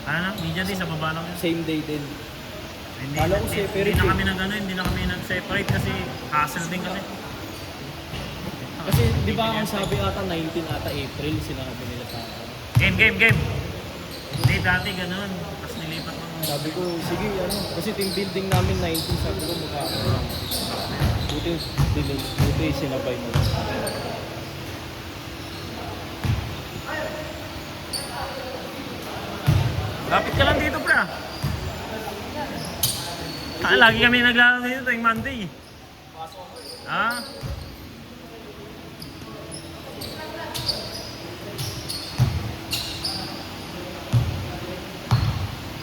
Ano na, media day sa baba lang yun. Same day din. Hindi, Kala ko hindi, separate hindi na eh. kami hindi na kami nag-separate kasi hassle din kasi. Kasi di ba ang sabi ata 19 ata April sinabi nila sa akin. Game. Hindi, dati ganun. Tapos nilipat mo. Sabi ko, sige ano, kasi team building namin 19, sabi ko magkakaroon. Buti sinabay mo. Lapit ka lang dito, pre. Lagi kami naglalaro dito tuwing Monday. Ha?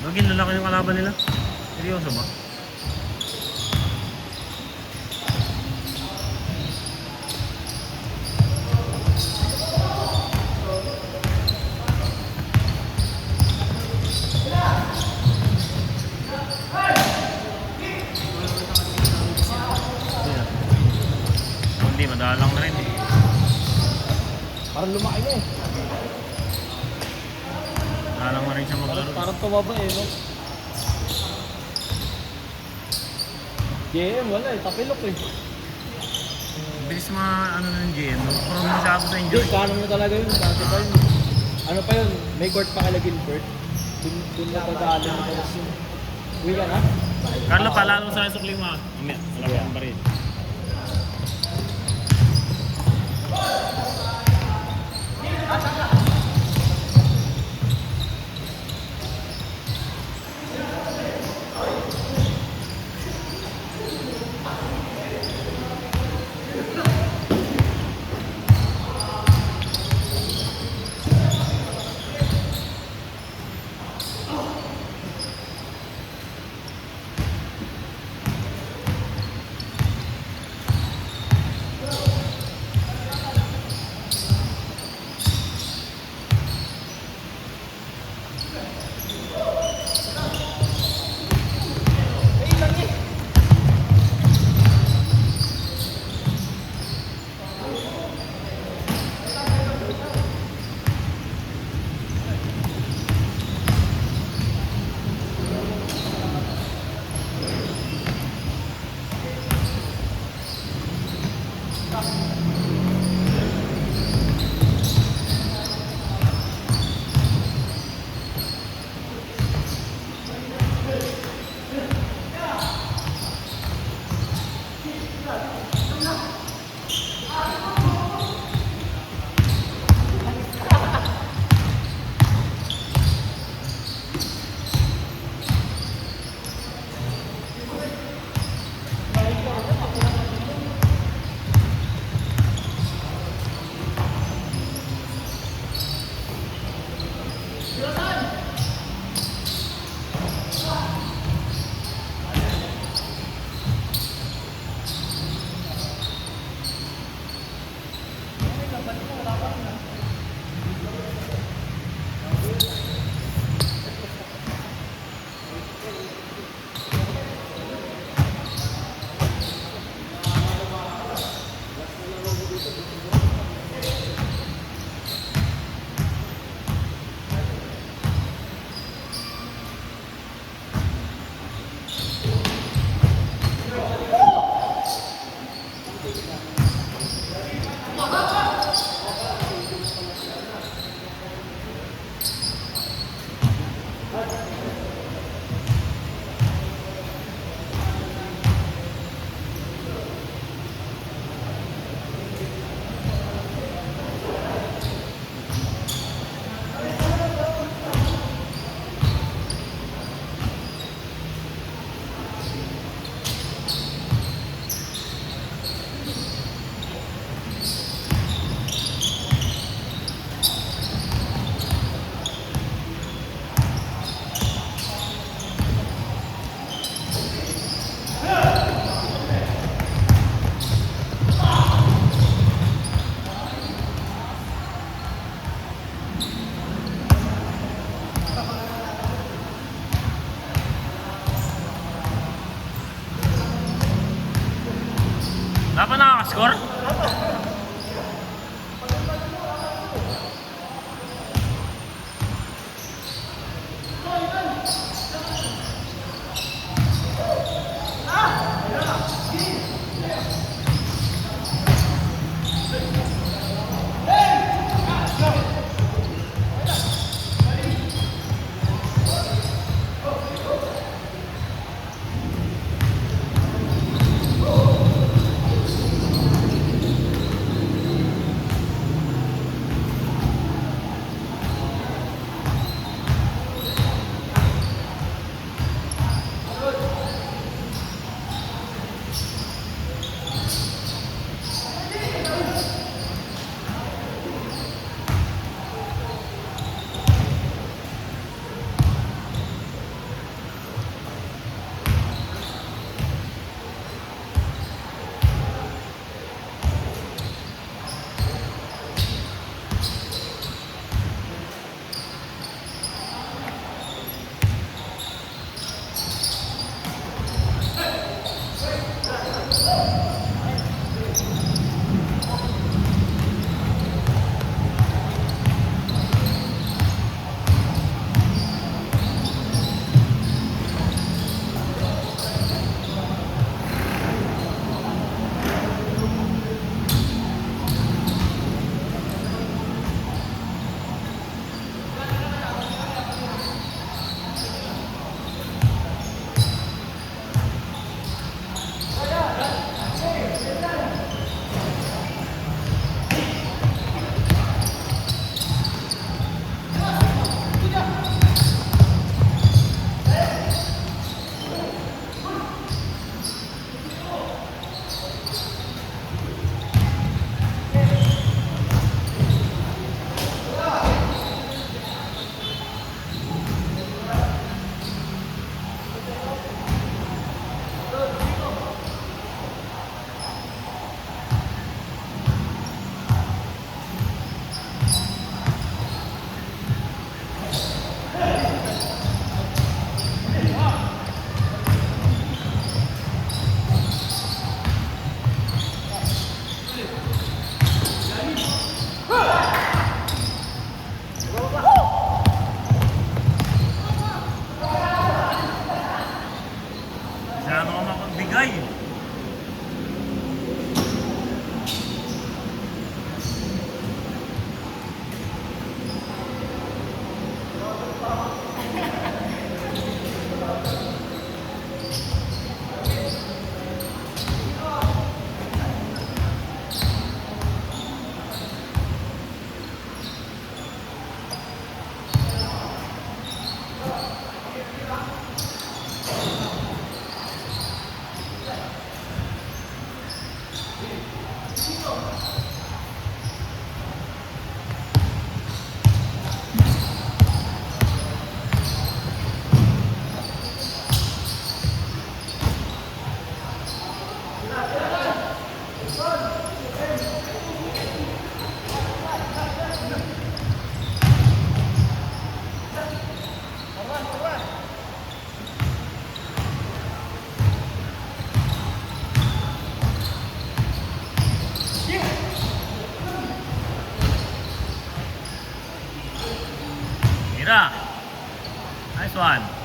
Bagin lalaki yung kalaban nila. Seryoso ba? Hindi, madalang na rin eh. Parang lumaki na eh. Madalang na rin siya maglaro. Parang tumaba eh, no? GM, wala eh, tapilok eh. Bilis mga ano na yung GM. Parang masyado sa Hindi, enjoy. kanon na talaga yun, dati pa yun. Ano pa yun, may court pa kala Gilbert. Dun na pag-aalan na tapos yun. Uwi ka na? Carlo, palalo sa akin sukli mo. Malaki ang baril. Dapat nakaka-score? Yeah. Nice one.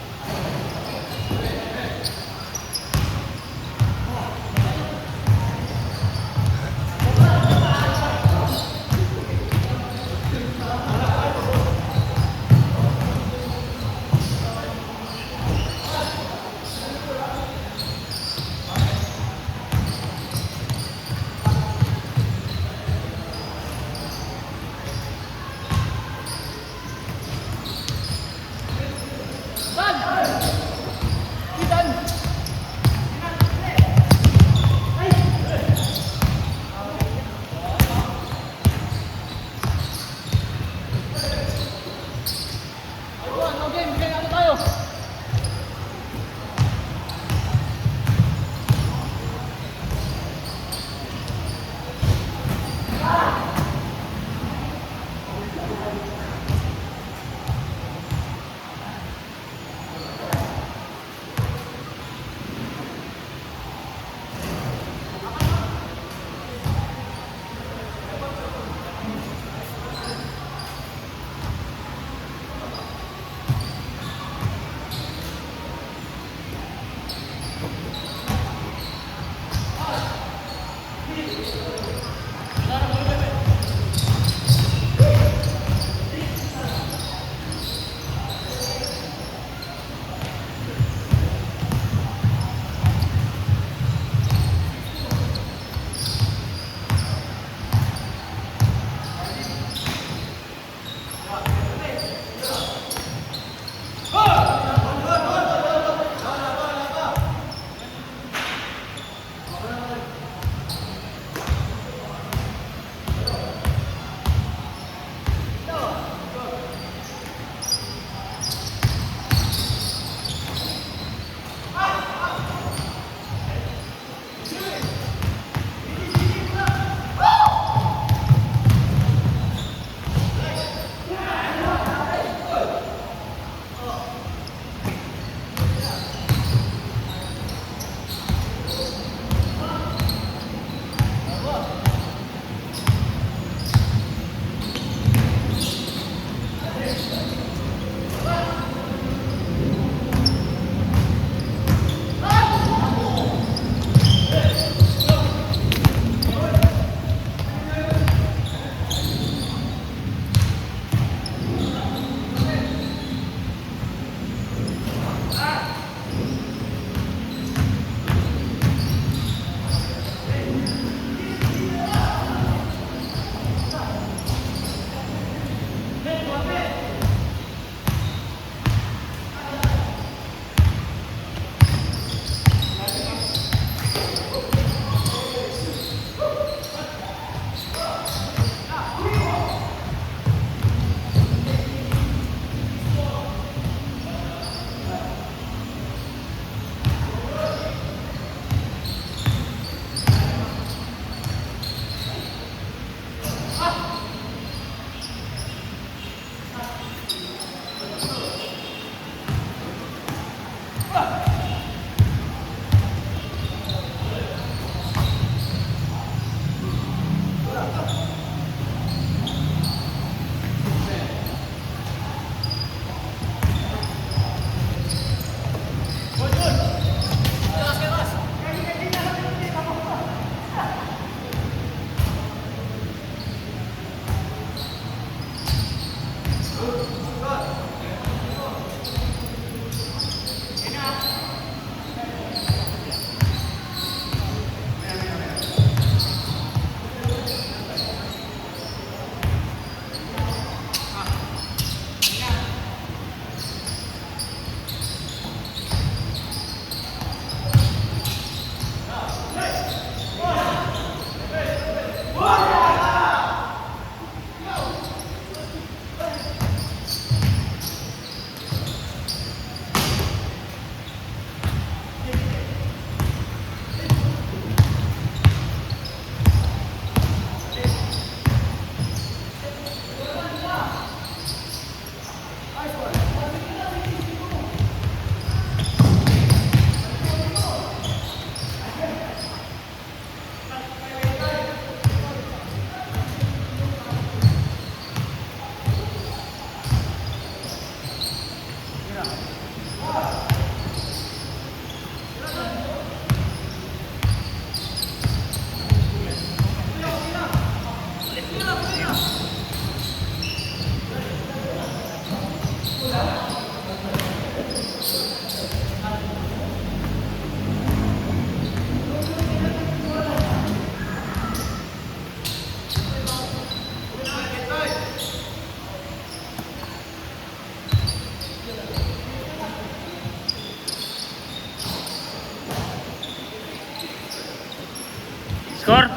Score?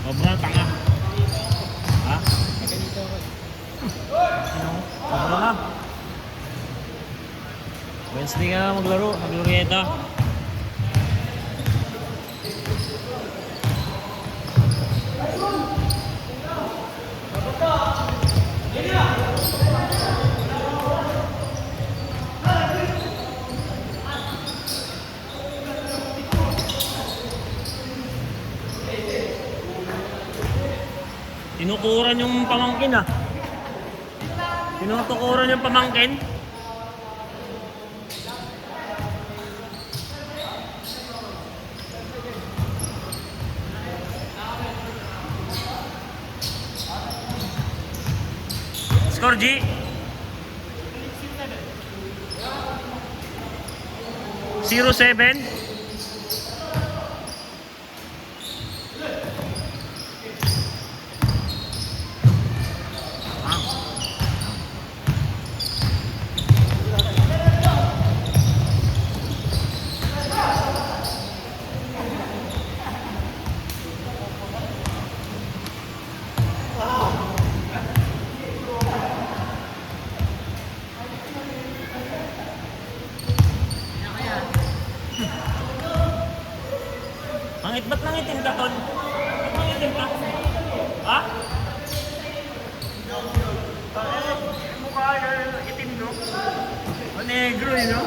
Sobra, tanga. Ha? Ganito ako. Sobra na. Wednesday ka na maglaro, maglurieta. Tinukuran yung pamangkin ah. Tinutukuran yung pamangkin. Score G. 0-7. Mangit, ba't nangitim ka, Ton? Ba't nangitim ka? Ha? Mukha yung itim, no? O negro, eh, no?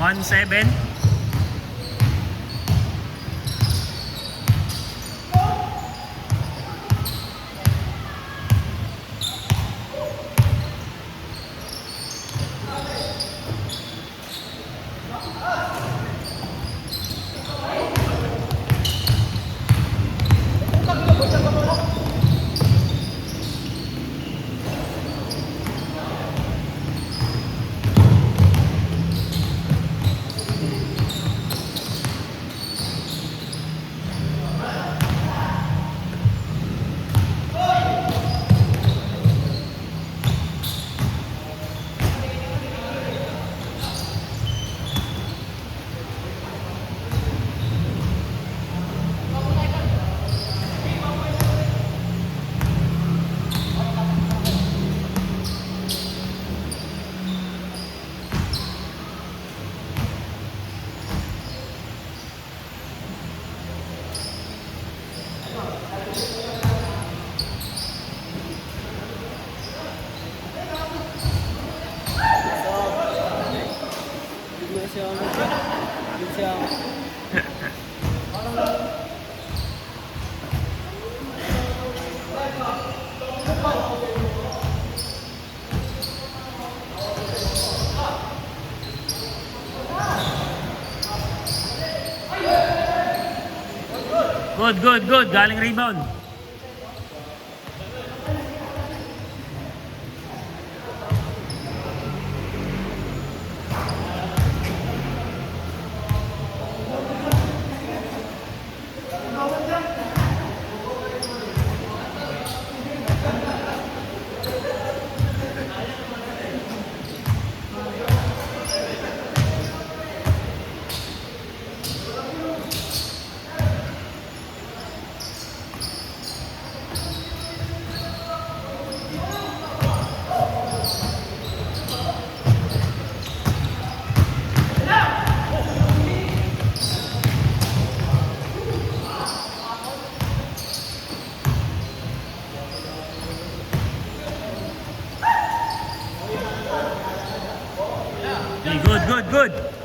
One seven. Good. Galing rebound. Hey, good, good, good.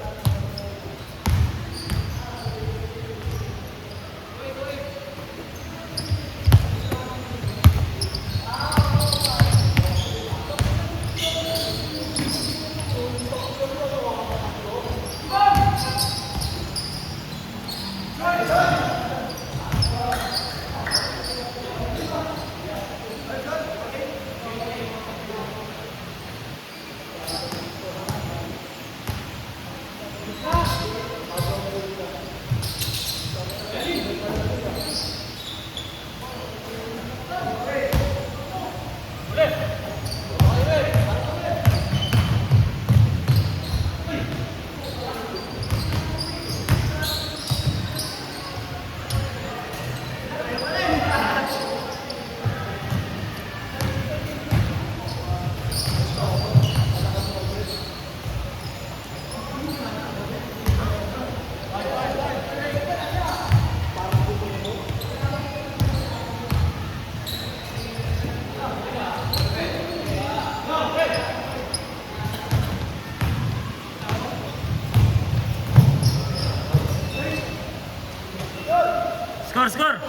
Score, score.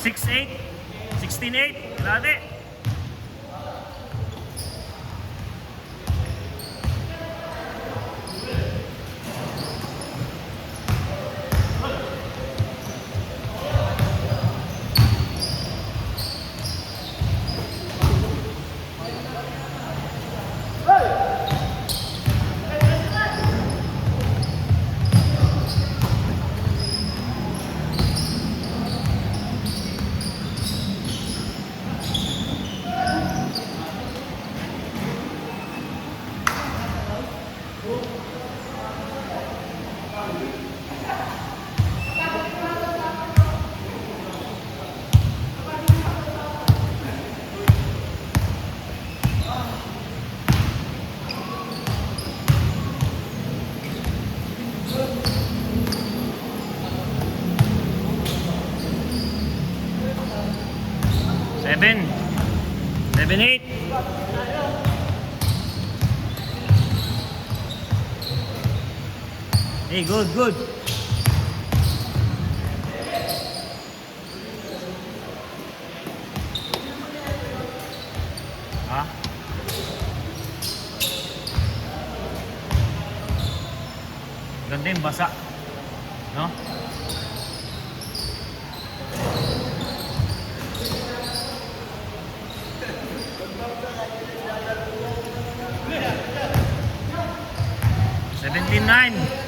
6-8. 16-8. Kalate. Seven. 7-8. Hey, good, good. Ha? Ganda yung basa. No? $17-9.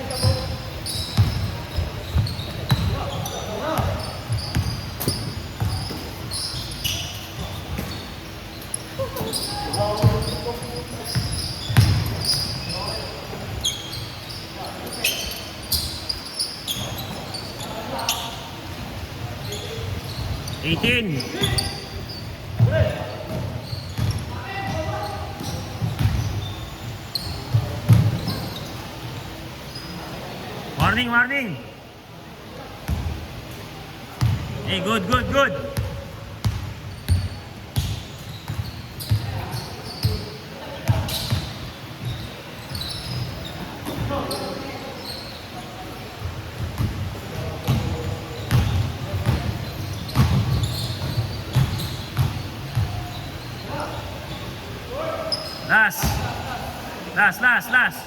$18. Warning, warning. Hey, good, good, good. Last. Last, last, last.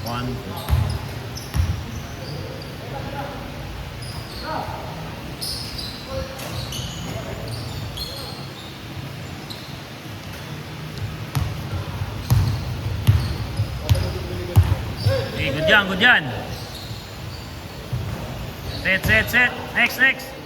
One. Hey, good yan, good yan. Set, set, set. Next, next.